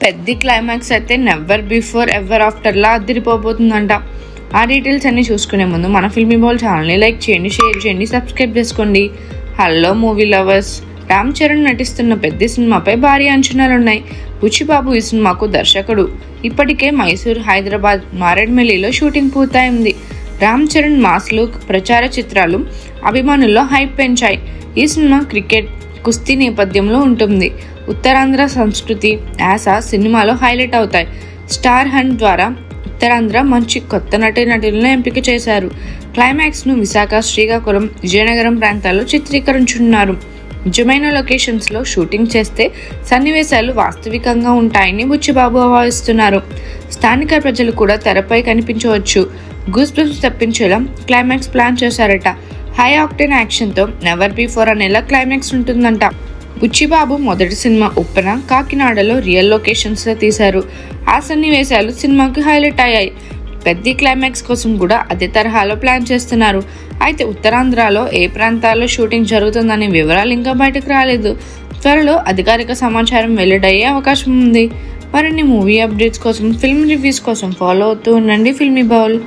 పెద్ద క్లైమాక్స్ అయితే never before ever after లా అదిరిపోబోతుందంట. ఆ డీటెయిల్స్ అన్ని చూసుకునే ముందు మన ఫిల్మీ బాల్ ఛానల్ని లైక్ చేయండి, షేర్ చేయండి, సబ్స్క్రైబ్ చేసుకోండి. Hello movie lovers, Ram Charan నటిస్తున్న పెద్ద సినిమాపై భారీ అంచనాలున్నాయి. బుచ్చిబాబు ఈ సినిమాకు దర్శకుడు. ఇప్పటికే మైసూర్, హైదరాబాద్, మారేడ్మిల్లిలో షూటింగ్ పూర్తయింది. రామ్ చరణ్ మాస్ లుక్, ప్రచార చిత్రాలు అభిమానుల్లో హైప్ పెంచాయి. ఈ సినిమా క్రికెట్, కుస్తీ నేపథ్యంలో ఉంటుంది. ఉత్తరాంధ్ర సంస్కృతి, యాస సినిమాలో హైలైట్ అవుతాయి. స్టార్ హంట్ ద్వారా ఉత్తరాంధ్ర మంచి కొత్త నటీనటులను ఎంపిక చేశారు. క్లైమాక్స్ను విశాఖ, శ్రీకాకుళం, విజయనగరం ప్రాంతాల్లో చిత్రీకరించున్నారు. నిజమైన లొకేషన్స్లో షూటింగ్ చేస్తే సన్నివేశాలు వాస్తవికంగా ఉంటాయని బుచ్చిబాబు భావిస్తున్నారు. స్థానిక ప్రజలు కూడా తెరపై కనిపించవచ్చు. గూస్ బంప్స్ తెప్పించేలా క్లైమాక్స్ ప్లాన్ చేశారట. హై ఆక్టేన్ యాక్షన్తో నెవర్ బిఫోర్ అనేలా క్లైమాక్స్ ఉంటుందంట. బుచ్చిబాబు మొదటి సినిమా ఉప్పెన కాకినాడలో రియల్ లొకేషన్స్లో తీశారు. ఆ సన్నివేశాలు సినిమాకి హైలైట్ అయ్యాయి. పెద్ద క్లైమాక్స్ కోసం కూడా అదే తరహాలో ప్లాన్ చేస్తున్నారు. అయితే ఉత్తరాంధ్రలో ఏ ప్రాంతాల్లో షూటింగ్ జరుగుతుందనే వివరాలు ఇంకా బయటకు రాలేదు. త్వరలో అధికారిక సమాచారం వెల్లడయ్యే అవకాశం ఉంది. మరిన్ని మూవీ అప్డేట్స్ కోసం, ఫిల్మ్ రివ్యూస్ కోసం ఫాలో అవుతూ ఉండండి ఫిల్మీ బౌల్.